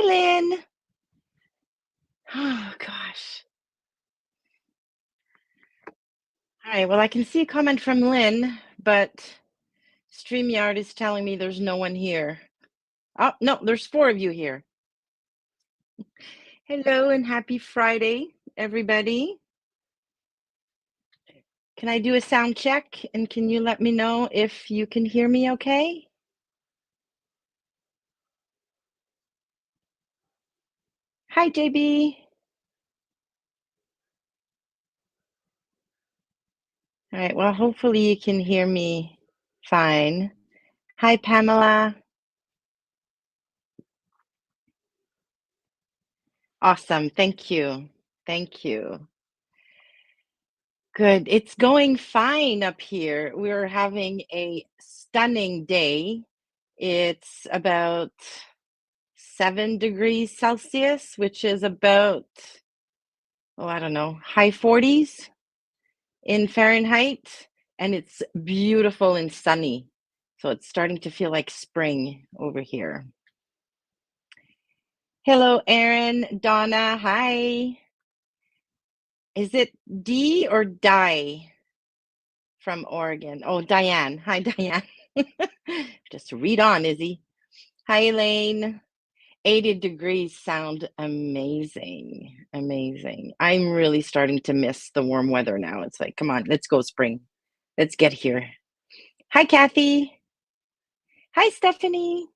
Hi, Lynn. Oh, gosh. All right. Well, I can see a comment from Lynn, but StreamYard is telling me there's no one here. Oh, no, there's four of you here. Hello and happy Friday, everybody. Can I do a sound check? And can you let me know if you can hear me okay? Hi, JB. All right. Well, hopefully you can hear me fine. Hi, Pamela. Awesome. Thank you. Thank you. Good. It's going fine up here. We're having a stunning day. It's about 7 degrees Celsius, which is about, oh, I don't know, high 40s in Fahrenheit. And it's beautiful and sunny. So it's starting to feel like spring over here. Hello, Erin, Donna. Hi. Is it D or Di from Oregon? Oh, Diane. Hi, Diane. Just read on, Izzy. Hi, Elaine. 80 degrees sound amazing. Amazing. I'm really starting to miss the warm weather now. It's like, come on, let's go spring. Let's get here. Hi, Kathy. Hi, Stephanie.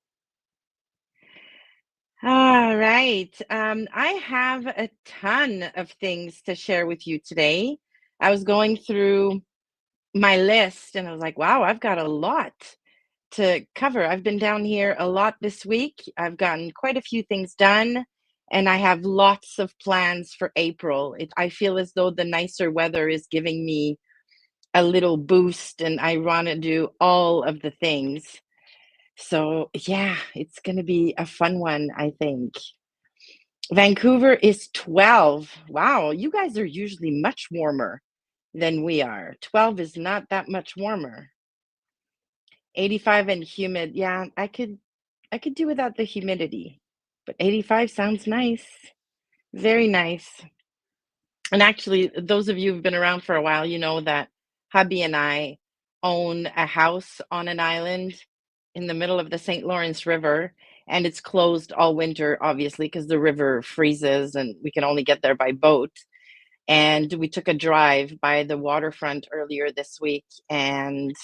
All right. I have a ton of things to share with you today. I was going through my list and I was like, wow, I've got a lot to cover. I've been down here a lot this week. I've gotten quite a few things done, and I have lots of plans for April. I feel as though the nicer weather is giving me a little boost, and I want to do all of the things. So, yeah, it's going to be a fun one, I think. Vancouver is 12. Wow, you guys are usually much warmer than we are. 12 is not that much warmer. 85 and humid. Yeah, I could do without the humidity, but 85 sounds nice. Very nice. And actually, those of you who've been around for a while, you know that hubby and I own a house on an island in the middle of the St. Lawrence River, and it's closed all winter, obviously, because the river freezes and we can only get there by boat. And we took a drive by the waterfront earlier this week, and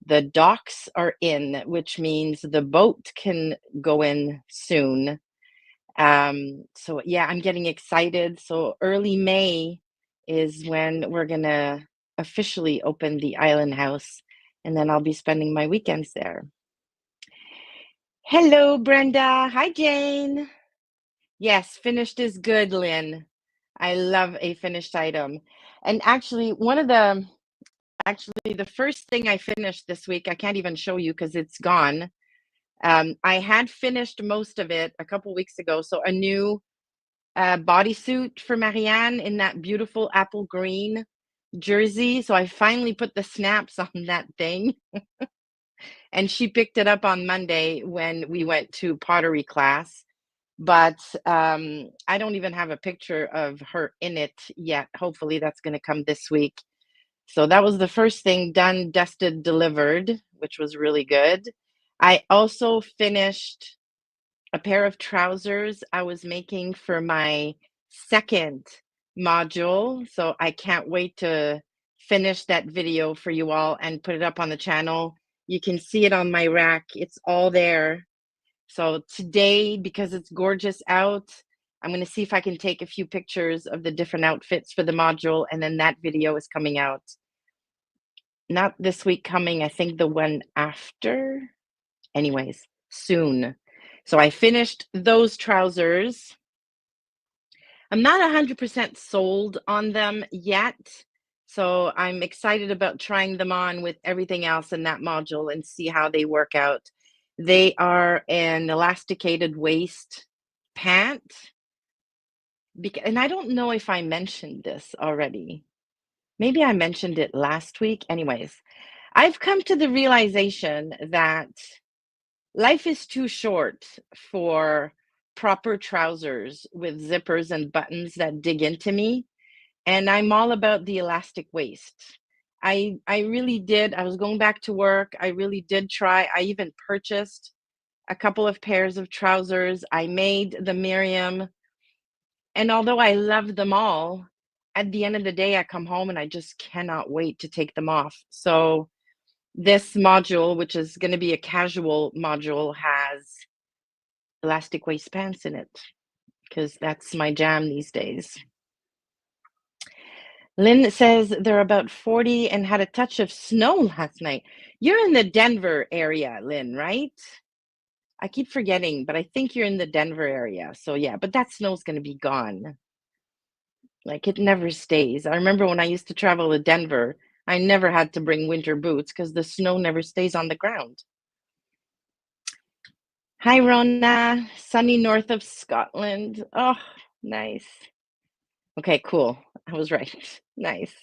the docks are in, which means the boat can go in soon. So yeah, I'm getting excited. So early May is when we're gonna officially open the island house, and then I'll be spending my weekends there. Hello, Brenda. Hi, Jane. Yes, finished is good, Lynn. I love a finished item. And actually the first thing I finished this week, I can't even show you because it's gone. I had finished most of it a couple weeks ago. So a new bodysuit for Marianne in that beautiful apple green jersey. So I finally put the snaps on that thing. And she picked it up on Monday when we went to pottery class. But I don't even have a picture of her in it yet. Hopefully that's going to come this week. So that was the first thing done, dusted, delivered, which was really good. I also finished a pair of trousers I was making for my second module. So I can't wait to finish that video for you all and put it up on the channel. You can see it on my rack. It's all there. So today, because it's gorgeous out, I'm going to see if I can take a few pictures of the different outfits for the module, and then that video is coming out. Not this week coming, I think the one after. Anyways, soon. So I finished those trousers. I'm not 100% sold on them yet. So I'm excited about trying them on with everything else in that module and see how they work out. They are an elasticated waist pant. And I don't know if I mentioned this already. Maybe I mentioned it last week. Anyways, I've come to the realization that life is too short for proper trousers with zippers and buttons that dig into me, and I'm all about the elastic waist. I really did. I was going back to work. I really did try. I even purchased a couple of pairs of trousers. I made the Miriam, and although I love them all, at the end of the day, I come home and I just cannot wait to take them off. So this module, which is going to be a casual module, has elastic waist pants in it because that's my jam these days. Lynn says they're about 40 and had a touch of snow last night. You're in the Denver area, Lynn, right? I keep forgetting, but I think you're in the Denver area. So yeah, but that snow's going to be gone. Like it never stays. I remember when I used to travel to Denver, I never had to bring winter boots because the snow never stays on the ground. Hi, Rona. Sunny north of Scotland. Oh, nice. Okay, cool. I was right. Nice.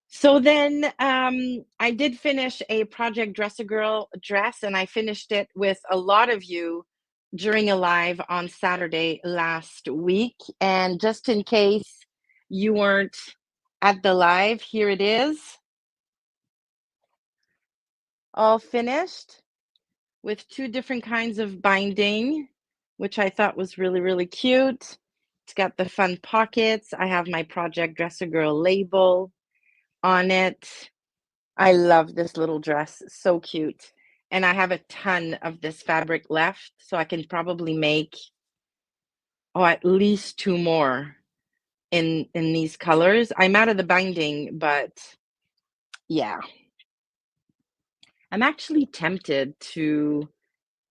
So then I did finish a Project Dress a Girl dress, and I finished it with a lot of you during a live on Saturday last week. And just in case you weren't at the live, here it is, all finished with two different kinds of binding, which I thought was really, really cute. It's got the fun pockets. I have my Project Dress a Girl label on it. I love this little dress, so cute. And I have a ton of this fabric left, so I can probably make, at least two more in these colors. I'm out of the binding, but yeah. I'm actually tempted to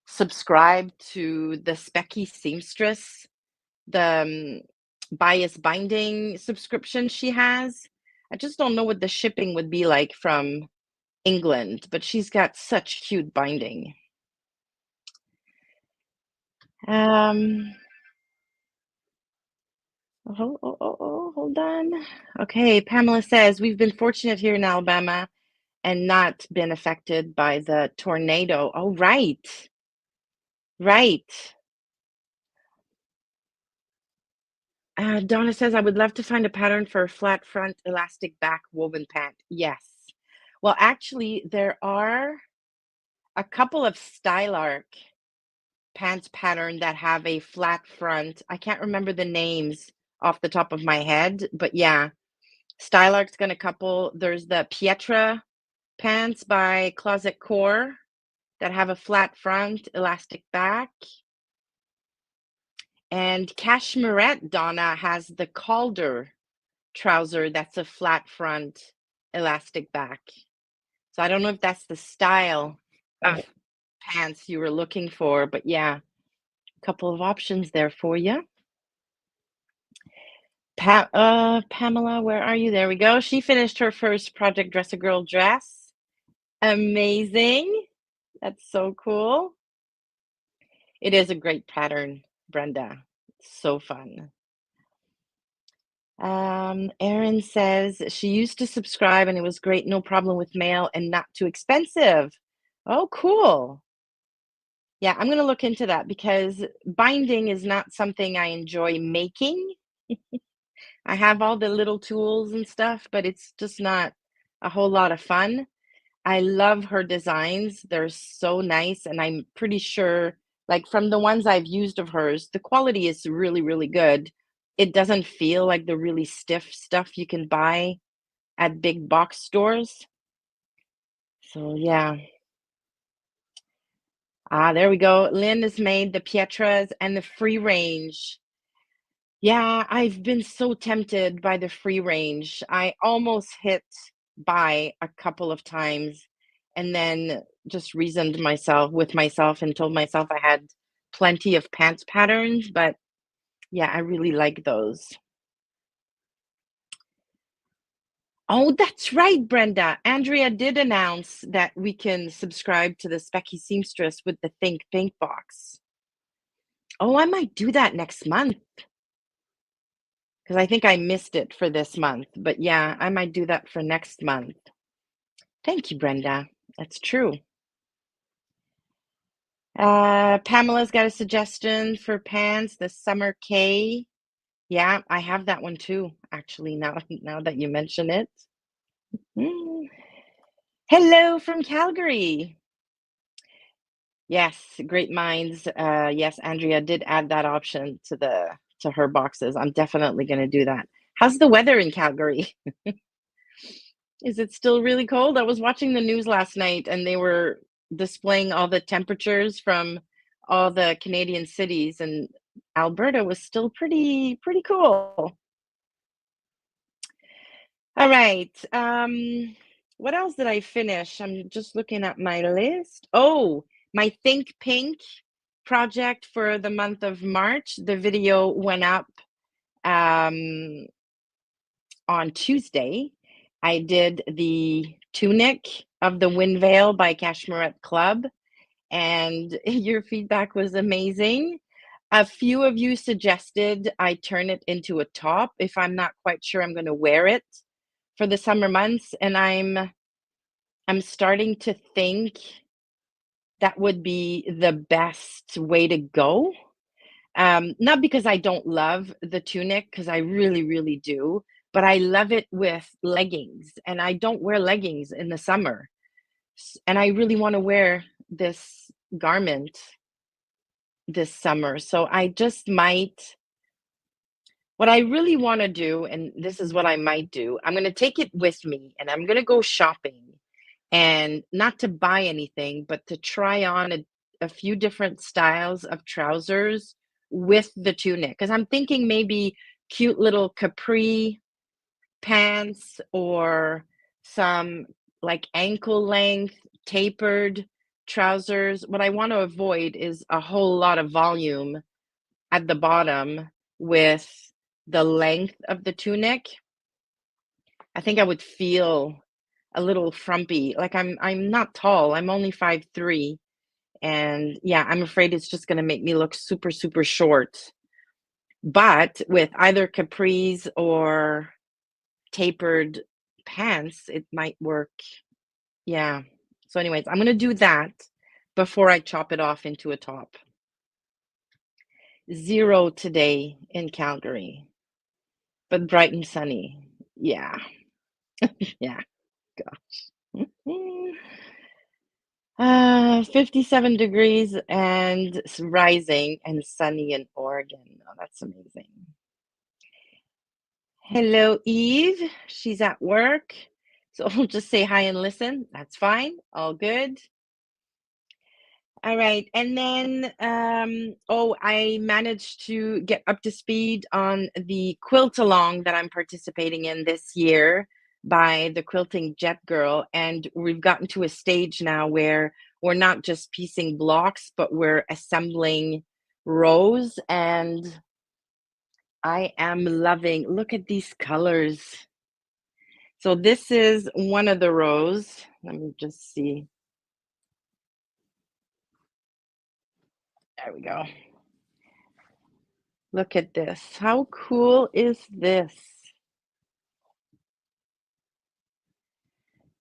subscribe to the Specky Seamstress, the bias binding subscription she has. I just don't know what the shipping would be like from England, but she's got such cute binding. Um, hold on. Okay, Pamela says, we've been fortunate here in Alabama and not been affected by the tornado. Oh, right. Right. Donna says, I would love to find a pattern for a flat front elastic back woven pant. Yes. Well, actually, there are a couple of Stylark pants pattern that have a flat front. I can't remember the names off the top of my head, but yeah, Stylark's got a couple. There's the Pietra pants by Closet Core that have a flat front, elastic back. And Cashmerette Donna has the Calder trouser that's a flat front, elastic back. So I don't know if that's the style of pants you were looking for, but yeah, a couple of options there for you. Pamela, where are you? There we go. She finished her first Project Dress a Girl dress. Amazing. That's so cool. It is a great pattern, Brenda. It's so fun. Erin says she used to subscribe and it was great, no problem with mail and not too expensive. Oh, cool. Yeah, I'm going to look into that because binding is not something I enjoy making. I have all the little tools and stuff, but it's just not a whole lot of fun. I love her designs. They're so nice, and I'm pretty sure, like from the ones I've used of hers, the quality is really, really good. It doesn't feel like the really stiff stuff you can buy at big box stores. So yeah. There we go. Lynn has made the Pietras and the free range. Yeah, I've been so tempted by the free range. I almost hit buy a couple of times and then just reasoned myself and told myself I had plenty of pants patterns, but yeah, I really like those. Oh, that's right, Brenda. Andrea did announce that we can subscribe to the Specky Seamstress with the Think Pink box. Oh, I might do that next month because I think I missed it for this month. But yeah, I might do that for next month. Thank you, Brenda. That's true. Pamela's got a suggestion for pants, the Summer K. Yeah, I have that one too, actually, now now that you mention it. Mm. Hello from Calgary. Yes, great minds. Yes, Andrea did add that option to her boxes. I'm definitely going to do that. How's the weather in Calgary? Is it still really cold? I was watching the news last night and they were displaying all the temperatures from all the Canadian cities, and Alberta was still pretty cool. All right. What else did I finish? I'm just looking at my list. Oh, my Think Pink project for the month of March. The video went up um, on Tuesday. I did the tunic of the Wind Veil by Cashmerette Club, and your feedback was amazing. A few of you suggested I turn it into a top if I'm not quite sure I'm going to wear it for the summer months, and I'm starting to think that would be the best way to go. Not because I don't love the tunic, because I really do, but I love it with leggings, and I don't wear leggings in the summer. And I really want to wear this garment this summer. So I just might, what I really want to do, and this is what I might do, I'm going to take it with me and I'm going to go shopping, and not to buy anything, but to try on a few different styles of trousers with the tunic. Because I'm thinking maybe cute little capri pants or some like ankle length tapered trousers. What I want to avoid is a whole lot of volume at the bottom with the length of the tunic. I think I would feel a little frumpy. Like I'm not tall. I'm only 5'3", and yeah, I'm afraid it's just going to make me look super short. But with either capris or tapered pants, it might work. Yeah. So anyways, I'm going to do that before I chop it off into a top. 0 today in Calgary, but bright and sunny. Yeah. Yeah. Gosh. 57 degrees and rising and sunny in Oregon. Oh, that's amazing. Hello, Eve. She's at work. So I'll just say hi and listen. That's fine. All good. All right. And then, oh, I managed to get up to speed on the quilt along that I'm participating in this year by the Quilting Jet Girl. And we've gotten to a stage now where we're not just piecing blocks, but we're assembling rows. And I am loving, look at these colors. So this is one of the rows. Let me just see. There we go. Look at this. How cool is this?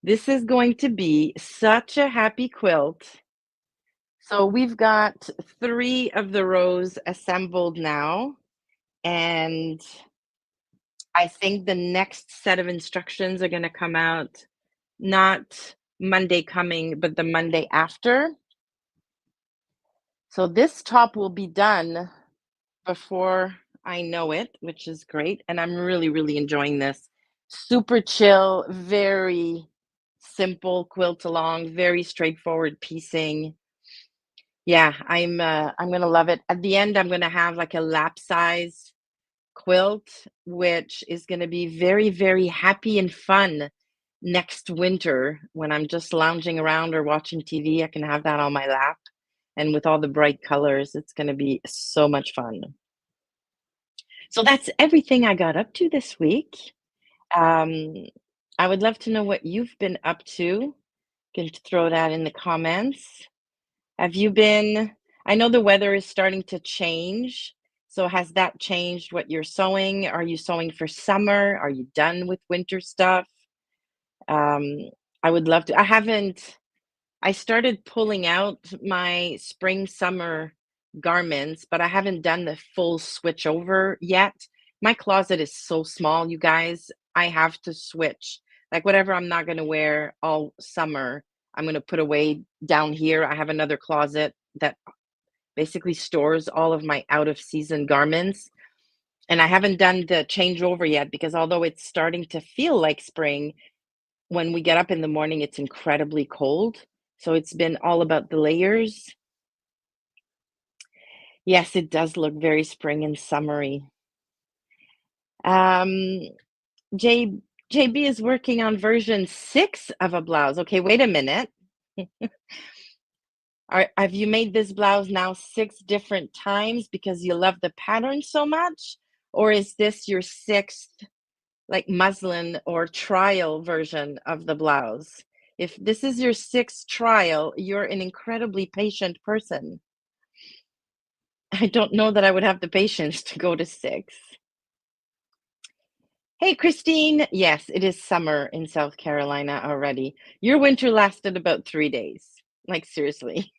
This is going to be such a happy quilt. So we've got 3 of the rows assembled now, and I think the next set of instructions are going to come out not Monday coming, but the Monday after. So this top will be done before I know it, which is great. And I'm really enjoying this. Super chill, very simple quilt along, very straightforward piecing. Yeah, I'm gonna love it. At the end, I'm gonna have like a lap size quilt, which is gonna be very happy and fun next winter when I'm just lounging around or watching TV. I can have that on my lap. And with all the bright colors, it's gonna be so much fun. So that's everything I got up to this week. Um, I would love to know what you've been up to. You can throw that in the comments. Have you been, I know the weather is starting to change. So has that changed what you're sewing? Are you sewing for summer? Are you done with winter stuff? Um, I would love to. I started pulling out my spring summer garments, but I haven't done the full switch over yet. My closet is so small, you guys. I have to switch. Like whatever I'm not going to wear all summer, I'm going to put away down here. I have another closet that basically stores all of my out of season garments. And I haven't done the changeover yet because although it's starting to feel like spring, when we get up in the morning, it's incredibly cold. So it's been all about the layers. Yes, it does look very spring and summery. Um, J JB is working on version 6 of a blouse. Okay, wait a minute. Have you made this blouse now 6 different times because you love the pattern so much? Or is this your 6th like muslin or trial version of the blouse? If this is your 6th trial, you're an incredibly patient person. I don't know that I would have the patience to go to 6. Hey, Christine. Yes, it is summer in South Carolina already. Your winter lasted about 3 days. Like, seriously.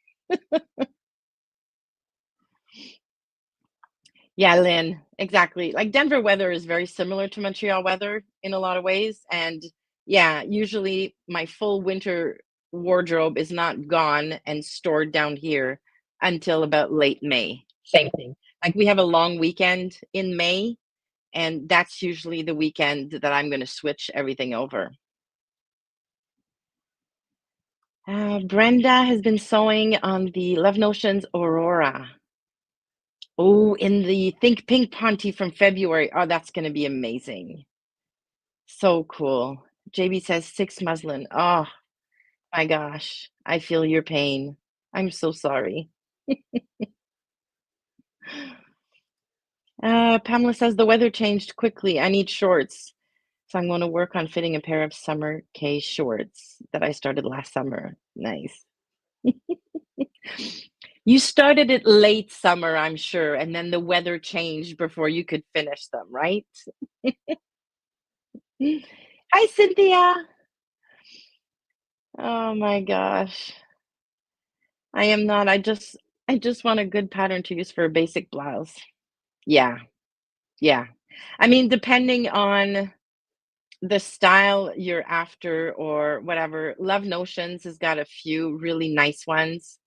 Yeah, Lynn, exactly. Like Denver weather is very similar to Montreal weather in a lot of ways. And yeah, usually my full winter wardrobe is not gone and stored down here until about late May. Same thing. Like we have a long weekend in May, and that's usually the weekend that I'm going to switch everything over. Brenda has been sewing on the Love Notions Aurora. Oh, in the Think Pink Ponte from February. Oh, that's going to be amazing. So cool. JB says 6 muslin. Oh my gosh. I feel your pain. I'm so sorry. Pamela says the weather changed quickly. I need shorts. So I'm going to work on fitting a pair of summer K shorts that I started last summer. Nice. You started it late summer, I'm sure, and then the weather changed before you could finish them, right? Hi, Cynthia. Oh my gosh. I am not. I just want a good pattern to use for a basic blouse. Yeah. Yeah. I mean, depending on the style you're after or whatever, Love Notions has got a few really nice ones.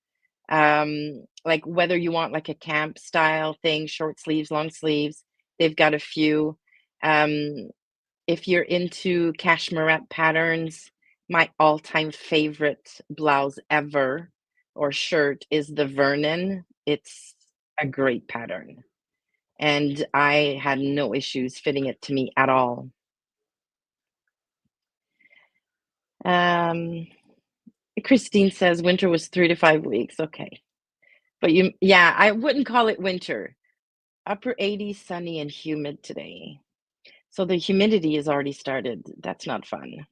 Like whether you want like a camp style thing, short sleeves, long sleeves, they've got a few. Um, if you're into cashmerette patterns, my all-time favorite blouse ever or shirt is the Vernon. It's a great pattern, and I had no issues fitting it to me at all. Um, Christine says winter was 3 to 5 weeks. Okay. But yeah, I wouldn't call it winter. Upper 80s, sunny and humid today. So the humidity has already started. That's not fun.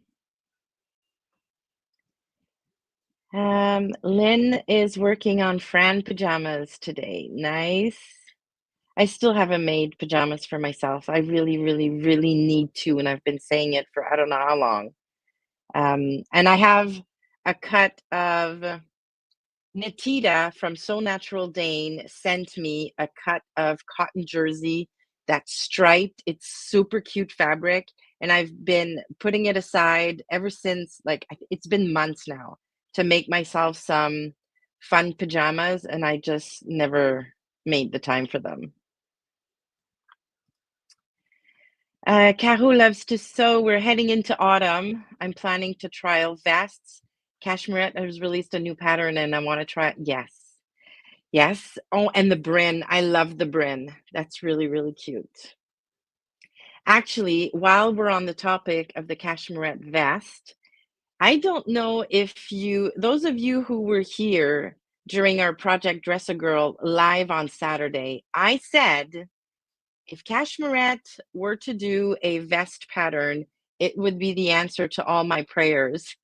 Lynn is working on Fran pajamas today. Nice. I still haven't made pajamas for myself. I really, really, really need to, and I've been saying it for I don't know how long. And I have a cut of Natita from So Natural Dane sent me a cut of cotton jersey that's striped. It's super cute fabric, and I've been putting it aside ever since, like, it's been months now to make myself some fun pajamas, and I just never made the time for them. Caro loves to sew. We're heading into autumn. I'm planning to trial vests. Cashmerette has released a new pattern, and I want to try it. Yes. Yes. Oh, and the Bryn. I love the Bryn. That's really, really cute. Actually, while we're on the topic of the cashmerette vest, I don't know if those of you who were here during our Project Dress a Girl live on Saturday, I said if cashmerette were to do a vest pattern, it would be the answer to all my prayers.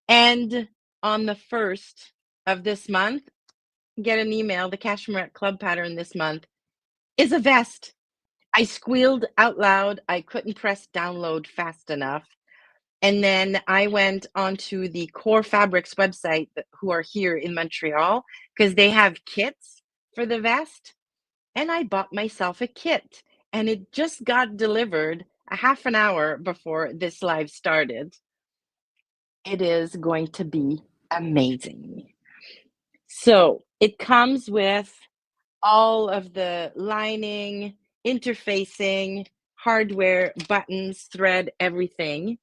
And on the 1st of this month, get an email. The Cashmerette Club pattern this month is a vest. I squealed out loud. I couldn't press download fast enough. And then I went onto the Core Fabrics website who are here in Montreal because they have kits for the vest. And I bought myself a kit. And it just got delivered a half an hour before this live started. It is going to be amazing. So it comes with all of the lining, interfacing, hardware, buttons, thread, everything.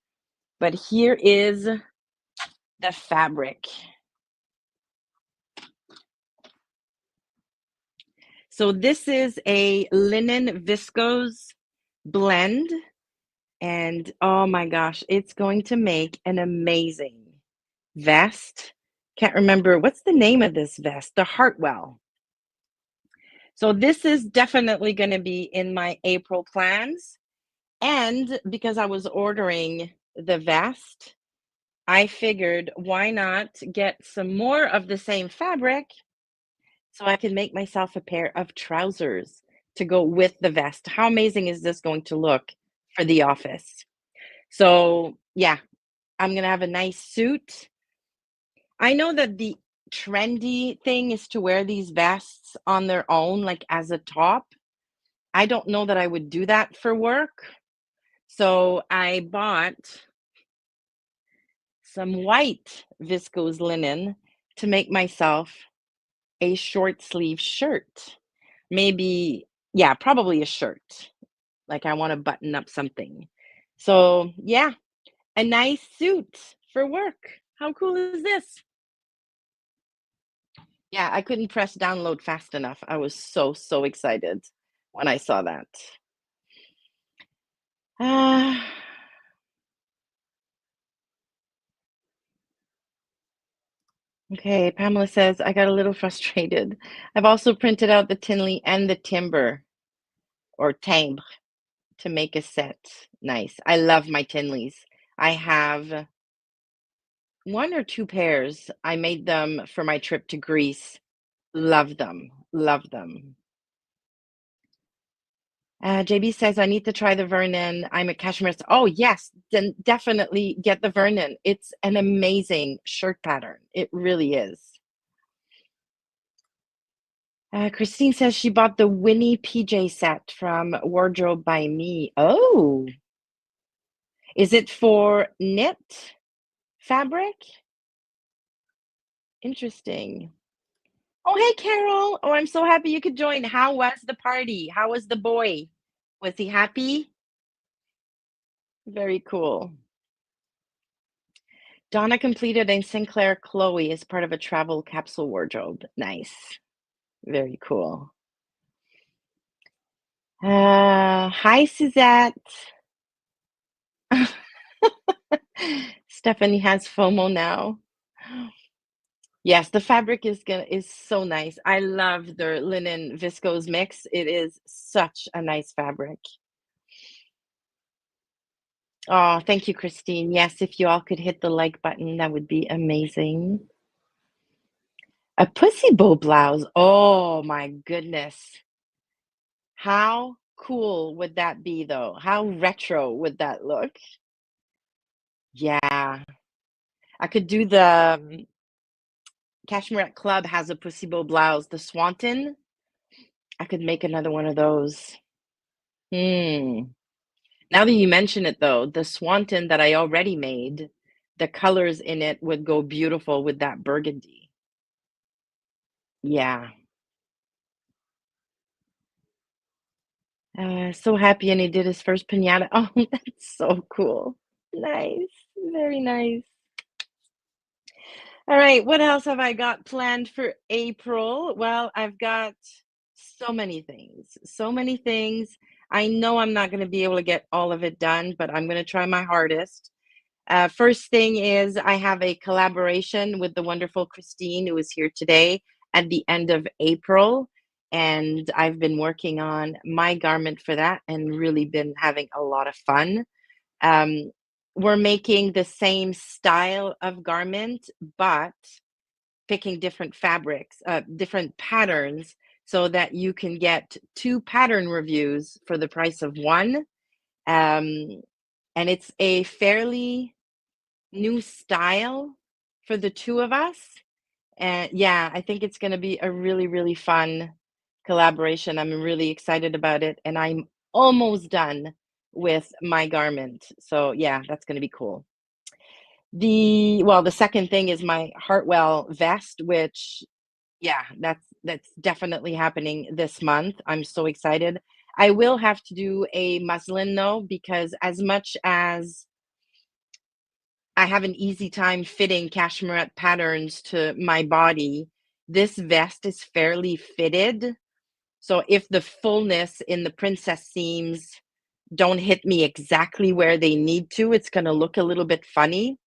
But here is the fabric. So this is a linen viscose blend. And oh my gosh, it's going to make an amazing vest. Can't remember what's the name of this vest, the Hartwell. So this is definitely going to be in my April plans. And because I was ordering the vest, I figured why not get some more of the same fabric so I can make myself a pair of trousers to go with the vest. How amazing is this going to look for the office? So, yeah, I'm going to have a nice suit. I know that the trendy thing is to wear these vests on their own, like as a top. I don't know that I would do that for work. So I bought some white viscose linen to make myself a short sleeve shirt. Maybe, yeah, probably a shirt. Like I want to button up something. So, yeah, a nice suit for work. How cool is this? Yeah, I couldn't press download fast enough. I was so excited when I saw that. Ah, okay, Pamela says, I got a little frustrated. I've also printed out the Tinley and the timber or timbre to make a set. Nice. I love my Tinleys. I have one or two pairs. I made them for my trip to Greece. Love them. Love them. JB says, I need to try the Vernon. I'm a cashmere. Oh, yes, then definitely get the Vernon. It's an amazing shirt pattern. It really is. Christine says she bought the Winnie PJ set from Wardrobe by Me. Oh, is it for knit fabric? Interesting. Oh, hey, Carol. Oh, I'm so happy you could join. How was the party? How was the boy? Was he happy? Very cool. Donna completed a Sinclair Chloe as part of a travel capsule wardrobe. Nice. Very cool. Hi, Suzette. Stephanie has FOMO now. Yes, the fabric is so nice. I love their linen viscose mix. It is such a nice fabric. Oh, thank you, Christine. Yes, if you all could hit the like button, that would be amazing. A pussy bow blouse. Oh my goodness. How cool would that be, though? How retro would that look? Yeah. I could do the Cashmere Club has a pussy bow blouse, the Swanton. I could make another one of those. Hmm. Now that you mention it, though, the Swanton that I already made, the colors in it would go beautiful with that burgundy. Yeah. So happy, and he did his first piñata. Oh, that's so cool. Nice. Very nice. All right, what else have I got planned for April? Well, I've got so many things. So many things. I know I'm not going to be able to get all of it done, but I'm going to try my hardest. First thing is I have a collaboration with the wonderful Christine, who is here today at the end of April. And I've been working on my garment for that and really been having a lot of fun. Um, we're making the same style of garment, but picking different fabrics, different patterns, so that you can get two pattern reviews for the price of one. And it's a fairly new style for the 2 of us. And yeah, I think it's gonna be a really, really fun collaboration. I'm really excited about it, and I'm almost done with my garment. So yeah, that's gonna be cool. The second thing is my Hartwell vest, which yeah, that's definitely happening this month. I'm so excited. I will have to do a muslin though, because as much as I have an easy time fitting cashmere patterns to my body, this vest is fairly fitted. So if the fullness in the princess seams don't hit me exactly where they need to, it's gonna look a little bit funny.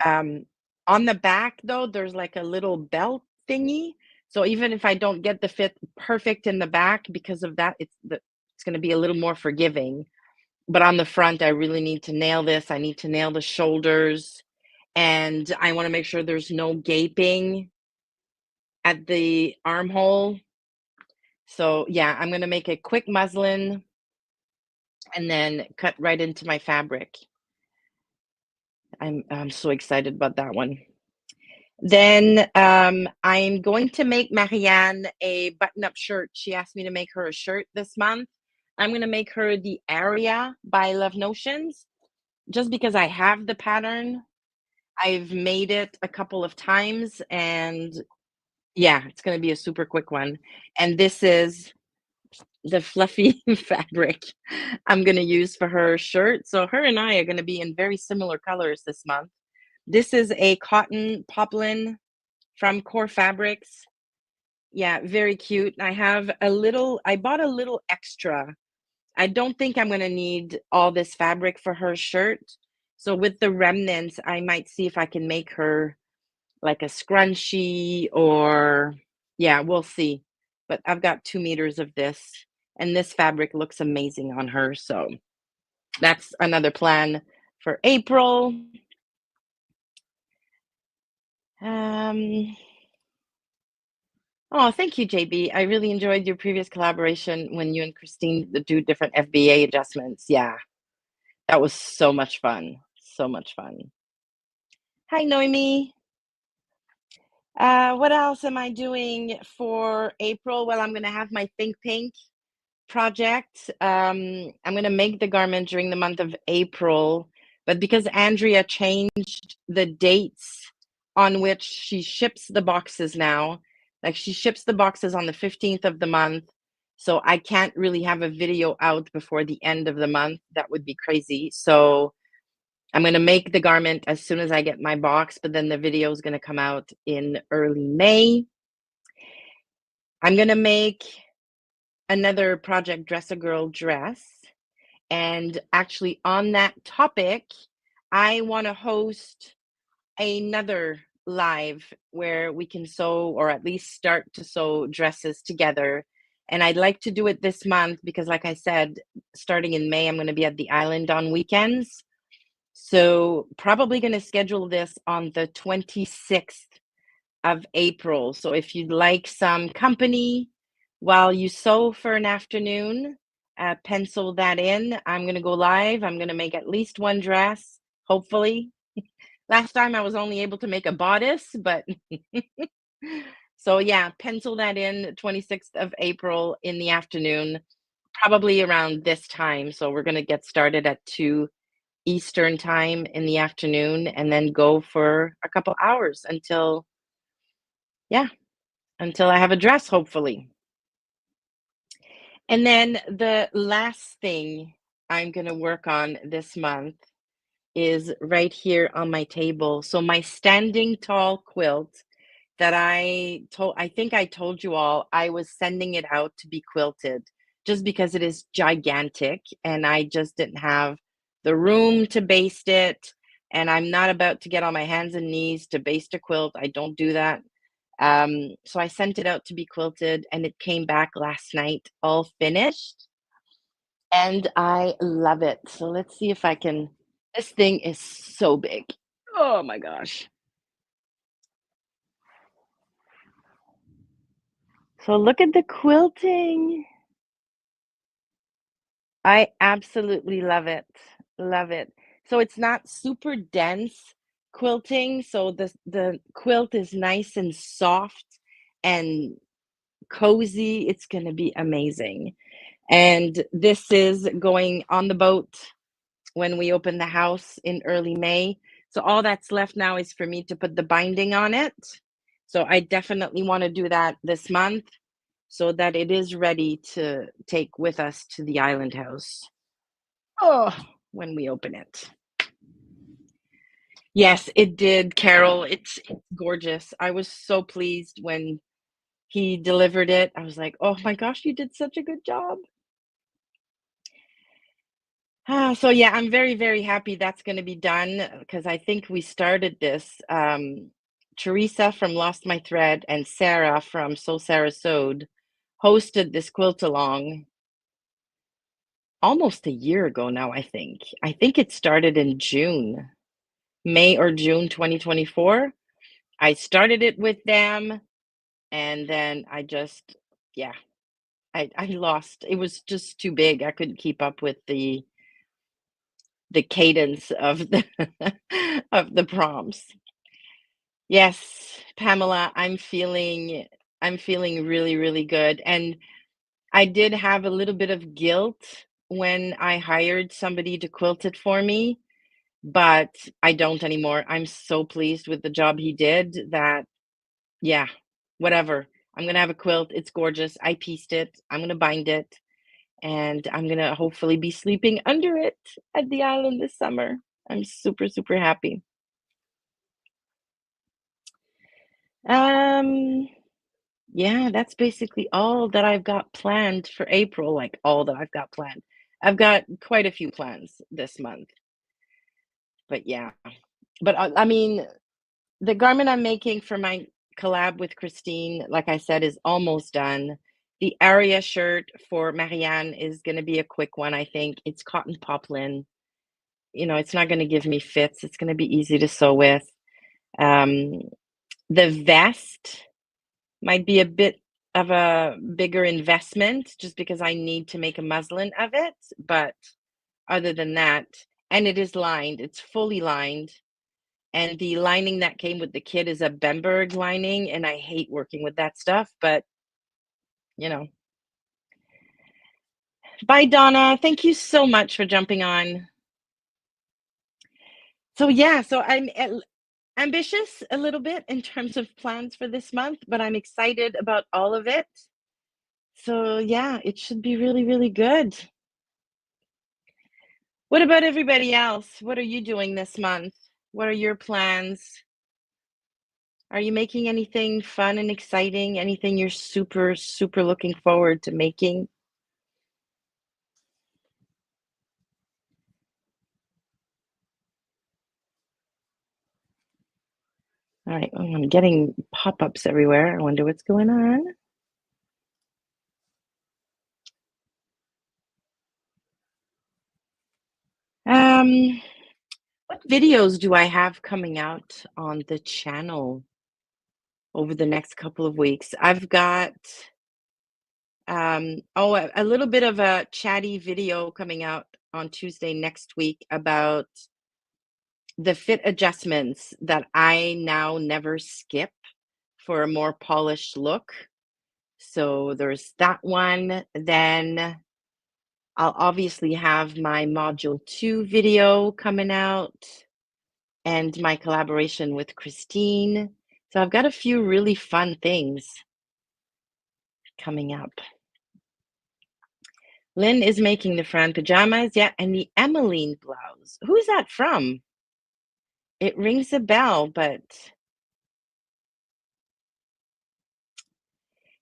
Um, on the back though, there's like a little belt thingy. So even if I don't get the fit perfect in the back because of that, it's gonna be a little more forgiving. But on the front, I really need to nail this. I need to nail the shoulders, and I wanna make sure there's no gaping at the armhole. So, yeah, I'm gonna make a quick muslin and then cut right into my fabric. I'm so excited about that one. Then, I'm going to make Marianne a button-up shirt. She asked me to make her a shirt this month. I'm gonna make her the Aria by Love Notions, just because I have the pattern. I've made it a couple of times, and yeah, it's gonna be a super quick one. And this is the fluffy fabric I'm gonna use for her shirt. So her and I are gonna be in very similar colors this month. This is a cotton poplin from Core Fabrics. Yeah, very cute. I bought a little extra. I don't think I'm gonna need all this fabric for her shirt. So with the remnants, I might see if I can make her like a scrunchie or yeah, we'll see. But I've got 2 meters of this, and this fabric looks amazing on her. So that's another plan for April. Um, oh, thank you, JB. I really enjoyed your previous collaboration when you and Christine do different FBA adjustments. Yeah, that was so much fun. So much fun. Hi, Noemi. What else am I doing for April? Well, I'm going to have my Think Pink project. I'm going to make the garment during the month of April, but because Andrea changed the dates on which she ships the boxes now, like she ships the boxes on the 15th of the month, so I can't really have a video out before the end of the month. That would be crazy. So I'm going to make the garment as soon as I get my box, but then the video is going to come out in early May. I'm going to make another project Dress a Girl dress. And actually, on that topic, I want to host another live where we can sew or at least start to sew dresses together. And I'd like to do it this month because, like I said, starting in May, I'm going to be at the island on weekends. So, probably going to schedule this on the 26th of April. So if you'd like some company while you sew for an afternoon, pencil that in. I'm going to go live. I'm going to make at least one dress, hopefully. Last time I was only able to make a bodice, but so yeah, pencil that in 26th of April in the afternoon, probably around this time. So we're going to get started at 2 Eastern time in the afternoon and then go for a couple hours yeah, until I have a dress, hopefully. And then the last thing I'm going to work on this month is right here on my table. So my standing tall quilt that I think I told you all, I was sending it out to be quilted just because it is gigantic and I just didn't have the room to baste it. And I'm not about to get on my hands and knees to baste a quilt. I don't do that. So I sent it out to be quilted and it came back last night all finished and I love it. So let's see if I can. This thing is so big. Oh my gosh. So look at the quilting. I absolutely love it. Love it. So it's not super dense quilting, so the quilt is nice and soft and cozy. It's gonna be amazing. And this is going on the boat when we open the house in early May. So all that's left now is for me to put the binding on it. So I definitely want to do that this month so that it is ready to take with us to the island house. Oh, when we open it. Yes, it did, Carol. It's gorgeous. I was so pleased when he delivered it. I was like, "Oh my gosh, you did such a good job." So yeah, I'm very, very happy that's going to be done because I think we started this. Teresa from Lost My Thread and Sarah from So Sarah Sewed hosted this quilt along almost a year ago now, I think. I think it started in June, May or June 2024. I started it with them and then I just, yeah, I lost. It was just too big. I couldn't keep up with the cadence of the of the prompts. Yes, Pamela, I'm feeling really, really good. And I did have a little bit of guilt when I hired somebody to quilt it for me, but I don't anymore. I'm so pleased with the job he did that, yeah, whatever. I'm gonna have a quilt. It's gorgeous. I pieced it. I'm gonna bind it, and I'm gonna hopefully be sleeping under it at the island this summer. I'm super, super happy. Um, yeah, that's basically all that I've got planned for April, like all that I've got planned. I've got quite a few plans this month, but yeah. But I mean, the garment I'm making for my collab with Christine, like I said, is almost done. The Aria shirt for Marianne is going to be a quick one, I think. It's cotton poplin. It's not going to give me fits. It's going to be easy to sew with. Um, the vest might be a bit of a bigger investment just because I need to make a muslin of it, but other than that, and it is lined, it's fully lined, and the lining that came with the kit is a Bemberg lining, and I hate working with that stuff, but, you know. Bye, Donna. Thank you so much for jumping on. So, yeah, so I'm ambitious a little bit in terms of plans for this month, but I'm excited about all of it. So, yeah, it should be really, really good. What about everybody else? What are you doing this month? What are your plans? Are you making anything fun and exciting? Anything you're super, super looking forward to making? All right. Oh, I'm getting pop-ups everywhere. I wonder what's going on. Um, what videos do I have coming out on the channel over the next couple of weeks? I've got a little bit of a chatty video coming out on Tuesday next week about the fit adjustments that I now never skip for a more polished look. So there's that one. Then I'll obviously have my module 2 video coming out and my collaboration with Christine. So I've got a few really fun things coming up. Lynn is making the Fran pajamas, yeah, and the Emmeline blouse. Who is that from? It rings a bell, but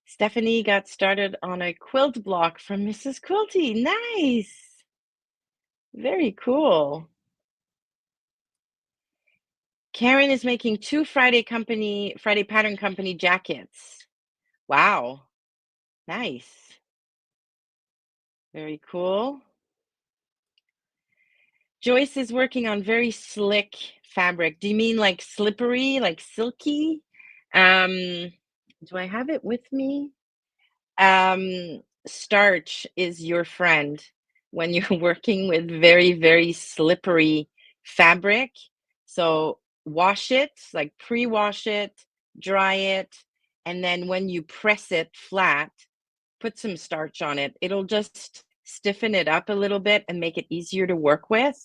Stephanie got started on a quilt block from Mrs. Quilty. Nice. Very cool. Karen is making two Friday Pattern Company jackets. Wow. Nice. Very cool. Joyce is working on very slick fabric. Do you mean like slippery, like silky? Um, do I have it with me? Starch is your friend when you're working with very, very slippery fabric. So wash it, like pre-wash it, dry it, and then when you press it flat, put some starch on it. It'll just stiffen it up a little bit and make it easier to work with.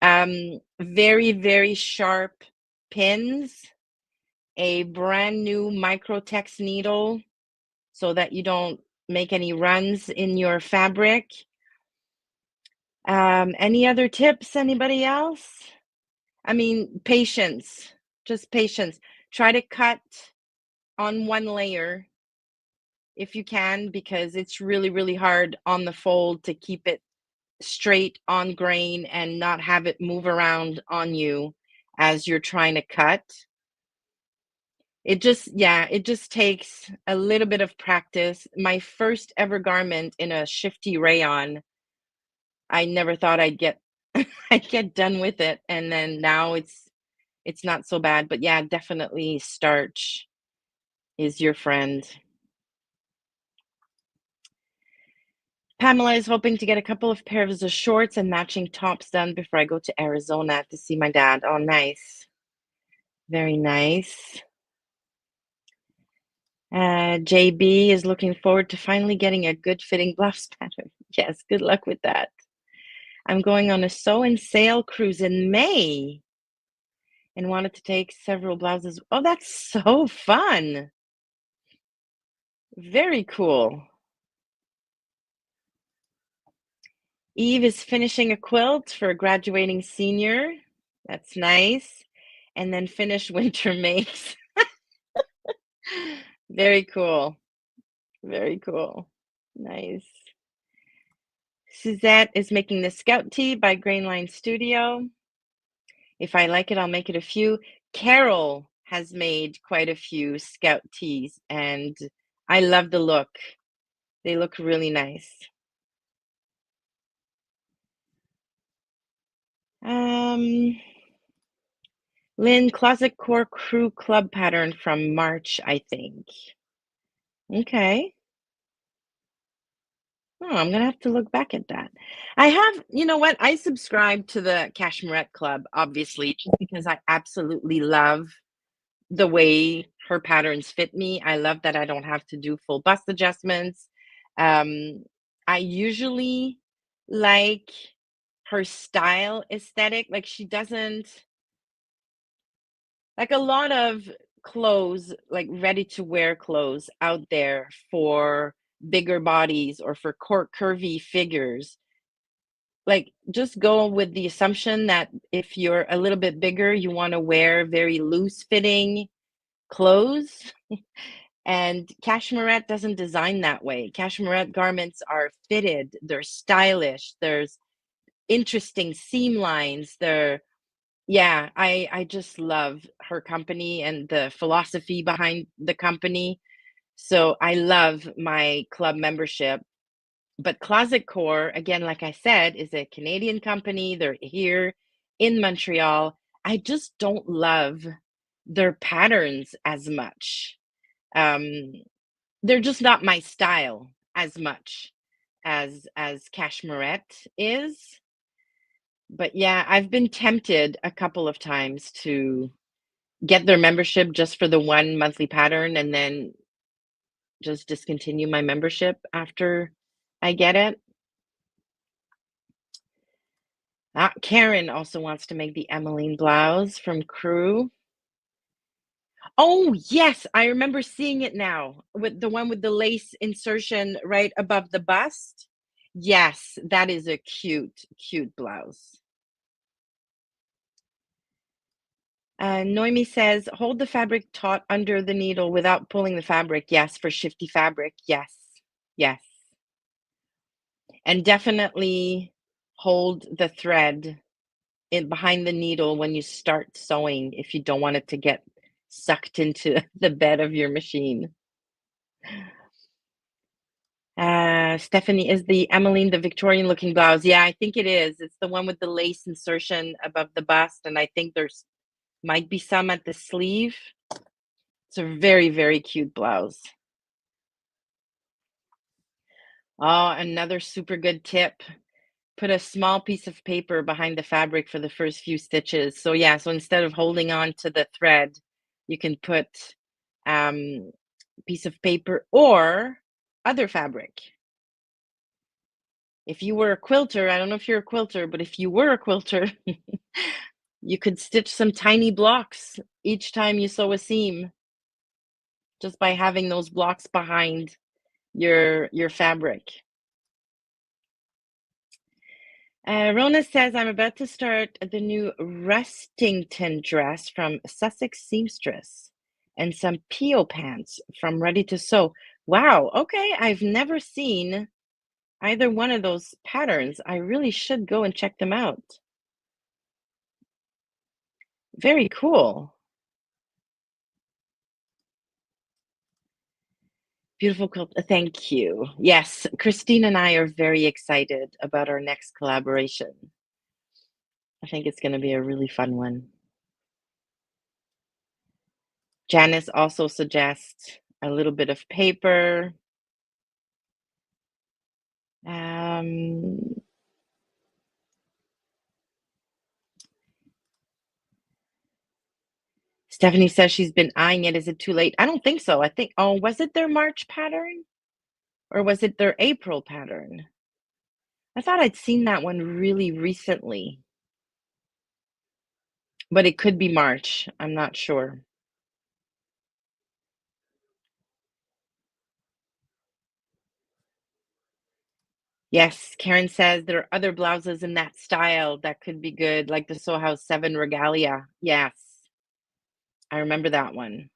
Very, very sharp pins, a brand new Microtex needle so that you don't make any runs in your fabric. Any other tips? Anybody else? I mean, patience, just patience. Try to cut on one layer if you can, because it's really, really hard on the fold to keep it straight on grain and not have it move around on you as you're trying to cut. It just takes a little bit of practice. My first ever garment in a shifty rayon, I never thought I'd get I'd get done with it, and then now it's not so bad, but yeah, definitely starch is your friend. Pamela is hoping to get a couple of pairs of shorts and matching tops done before I go to Arizona to see my dad. Oh, nice. Very nice. JB is looking forward to finally getting a good fitting blouse pattern. Yes, good luck with that. I'm going on a sew and sail cruise in May and wanted to take several blouses. Oh, that's so fun. Very cool. Eve is finishing a quilt for a graduating senior. That's nice. And then finish winter makes. Very cool. Very cool. Nice. Suzette is making the Scout Tee by Grainline Studio. If I like it, I'll make it a few. Carol has made quite a few Scout Tees, and I love the look. They look really nice. Lynn, Closet Core Crew Club pattern from March, I think. Okay. Oh, I'm gonna have to look back at that. I have, you know what? I subscribe to the Cashmerette Club, obviously, just because I absolutely love the way her patterns fit me. I love that I don't have to do full bust adjustments. Um, I usually like her style aesthetic. Like she doesn't like a lot of clothes, like ready to wear clothes out there for bigger bodies or for curvy figures. Like just go with the assumption that if you're a little bit bigger, you want to wear very loose fitting clothes. And Cashmerette doesn't design that way. Cashmerette garments are fitted, they're stylish, there's interesting seam lines. Yeah, I just love her company and the philosophy behind the company. So I love my club membership. But Closet Core, again, like I said, is a Canadian company. They're here in Montreal. I just don't love their patterns as much. Um, they're just not my style as much as Cashmerette is. But yeah, I've been tempted a couple of times to get their membership just for the one monthly pattern and then just discontinue my membership after I get it. Karen also wants to make the Emmeline blouse from Crew. Oh, yes, I remember seeing it now, with the one with the lace insertion right above the bust. Yes, that is a cute, cute blouse. Noemi says, hold the fabric taut under the needle without pulling the fabric. Yes, for shifty fabric. Yes, yes. And definitely hold the thread in behind the needle when you start sewing if you don't want it to get sucked into the bed of your machine. Stephanie, is the Emmeline the Victorian looking blouse? Yeah, I think it is. It's the one with the lace insertion above the bust, and I think there's might be some at the sleeve. It's a very, very cute blouse. Oh, another super good tip. put a small piece of paper behind the fabric for the first few stitches. So yeah, so instead of holding on to the thread, you can put piece of paper or other fabric. If you were a quilter, I don't know if you're a quilter, but if you were a quilter, you could stitch some tiny blocks each time you sew a seam just by having those blocks behind your fabric. Rona says, I'm about to start the new Rustington dress from Sussex Seamstress and some Pio pants from Ready to Sew. Wow, okay, I've never seen either one of those patterns. I really should go and check them out. Very cool. Beautiful quilt. Thank you. Yes, Christine and I are very excited about our next collaboration. I think it's going to be a really fun one. Janice also suggests a little bit of paper. Um, Stephanie says she's been eyeing it. Is it too late? I don't think so. I think, oh, was it their March pattern or was it their April pattern? I thought I'd seen that one really recently, but it could be March. I'm not sure. Yes, Karen says there are other blouses in that style that could be good, like the Soho House 7 Regalia. Yes, I remember that one.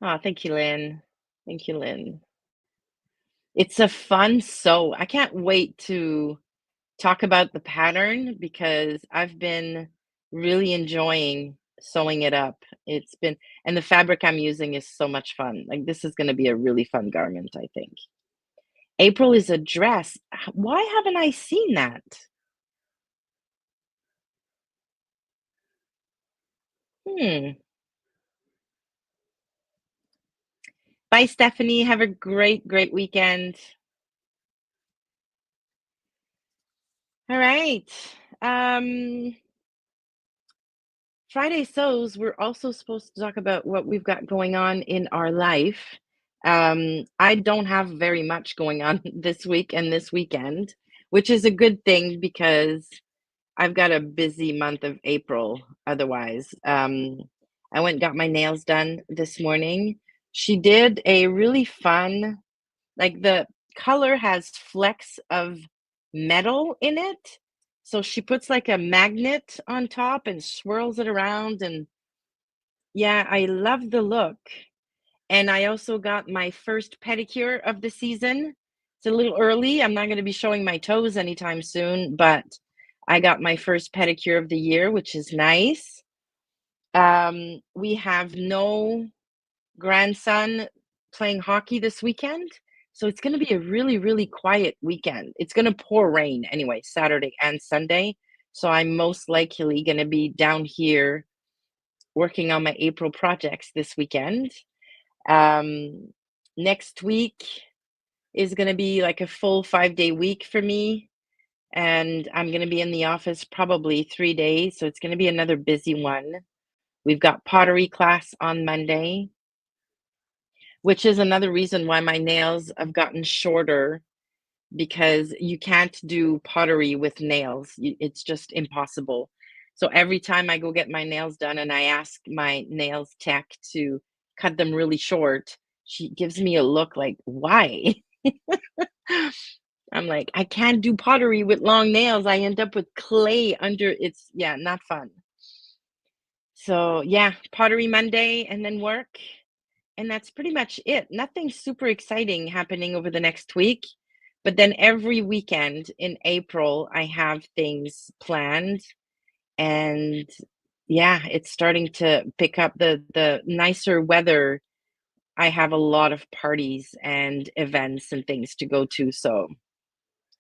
Oh, thank you, Lynn. Thank you, Lynn. It's a fun sew. I can't wait to talk about the pattern because I've been really enjoying sewing it up. It's been, and the fabric I'm using is so much fun. Like, this is going to be a really fun garment, I think. April is a dress. Why haven't I seen that? Hmm. Bye, Stephanie. Have a great, great weekend. All right. Um, Friday sews, we're also supposed to talk about what we've got going on in our life. I don't have very much going on this week and this weekend, which is a good thing because I've got a busy month of April otherwise. I went and got my nails done this morning. She did a really fun, like the color has flecks of metal in it. So she puts like a magnet on top and swirls it around. And yeah, I love the look. And I also got my first pedicure of the season. It's a little early. I'm not going to be showing my toes anytime soon, but I got my first pedicure of the year, which is nice. We have no grandson playing hockey this weekend. So it's going to be a really, really quiet weekend. It's going to pour rain anyway, Saturday and Sunday. So I'm most likely going to be down here working on my April projects this weekend. Um, Next week is going to be like a full 5-day week for me. And I'm going to be in the office probably 3 days. So it's going to be another busy one. We've got pottery class on Monday, which is another reason why my nails have gotten shorter because you can't do pottery with nails. It's just impossible. So every time I go get my nails done and I ask my nails tech to cut them really short, she gives me a look like, why? I'm like, I can't do pottery with long nails. I end up with clay under it's, yeah, not fun. So, yeah, pottery Monday and then work. And that's pretty much it. Nothing super exciting happening over the next week. But then every weekend in April, I have things planned. And yeah, it's starting to pick up the nicer weather. I have a lot of parties and events and things to go to. So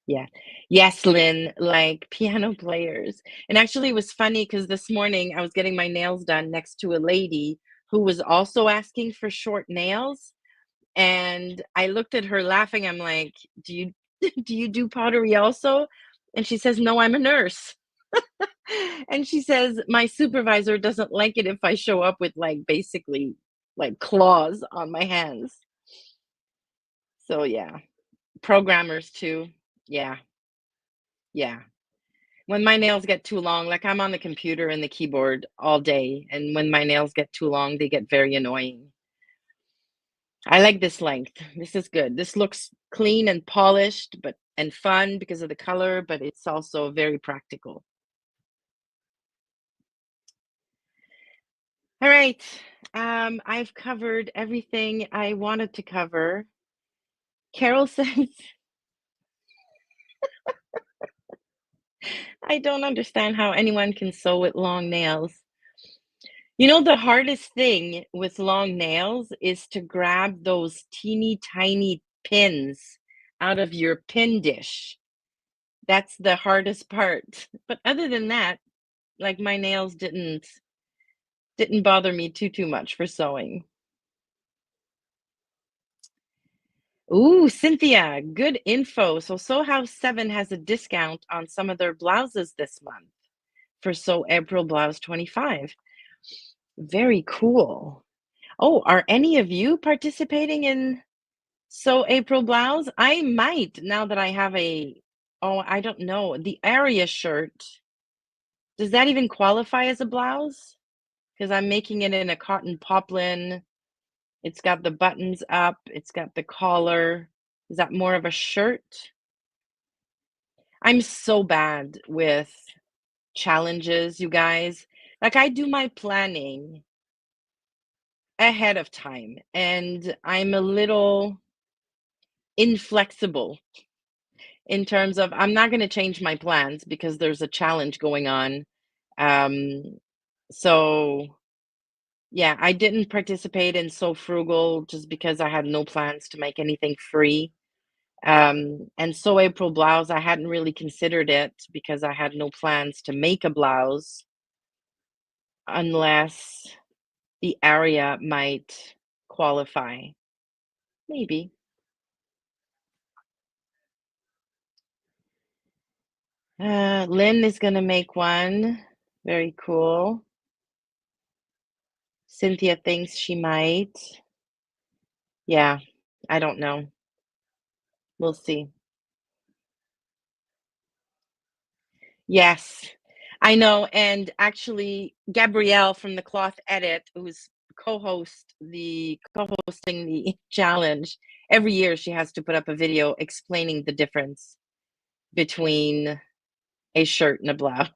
yeah. Yes, Lynn, like piano players. And actually, it was funny because this morning I was getting my nails done next to a lady who was also asking for short nails. And I looked at her laughing. I'm like, "Do you do you do pottery also?" And she says, "No, I'm a nurse." And she says, "My supervisor doesn't like it if I show up with like basically like claws on my hands." So yeah, programmers too. Yeah, yeah. When my nails get too long, like I'm on the computer and the keyboard all day, and when my nails get too long, they get very annoying. I like this length. This is good. This looks clean and polished, but and fun because of the color, but it's also very practical. All right. I've covered everything I wanted to cover. Carol says, I don't understand how anyone can sew with long nails. You know, the hardest thing with long nails is to grab those teeny tiny pins out of your pin dish. That's the hardest part. But other than that, like my nails didn't bother me too much for sewing. Ooh, Cynthia, good info. So Sew House 7 has a discount on some of their blouses this month for Sew April Blouse 25. Very cool. Oh, are any of you participating in Sew April Blouse? I might now that I have oh, I don't know, the area shirt. Does that even qualify as a blouse? Because I'm making it in a cotton poplin. It's got the buttons up, it's got the collar. Is that more of a shirt? I'm so bad with challenges, you guys. Like, I do my planning ahead of time, and I'm a little inflexible in terms of I'm not gonna change my plans because there's a challenge going on. Um, so yeah, I didn't participate in So Frugal just because I had no plans to make anything free. And So April Blouse, I hadn't really considered it because I had no plans to make a blouse unless the area might qualify. Maybe. Lynn is gonna make one. Very cool. Cynthia thinks she might. Yeah, I don't know. We'll see. Yes, I know. And actually, Gabrielle from the Cloth Edit, who's co-hosting the challenge, every year she has to put up a video explaining the difference between a shirt and a blouse.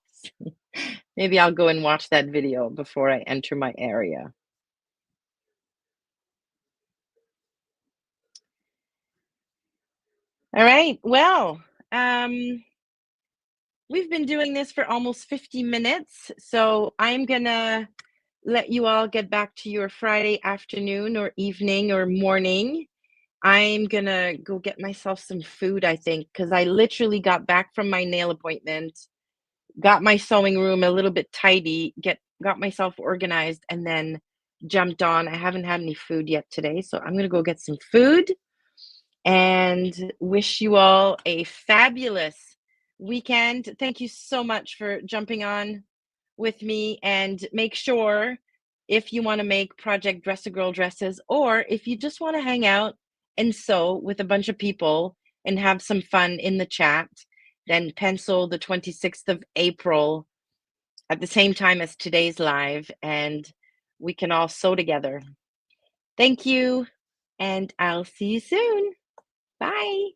Maybe I'll go and watch that video before I enter my area. All right. Well, um, we've been doing this for almost 50 minutes, so I'm gonna let you all get back to your Friday afternoon or evening or morning. I'm gonna go get myself some food, I think, because I literally got back from my nail appointment, got my sewing room a little bit tidy, got myself organized, and then jumped on. I haven't had any food yet today, so I'm gonna go get some food and wish you all a fabulous weekend. Thank you so much for jumping on with me, and make sure if you want to make project dress a girl dresses, or if you just want to hang out and sew with a bunch of people and have some fun in the chat, then pencil the 26th of April at the same time as today's live, and we can all sew together. Thank you, and I'll see you soon. Bye.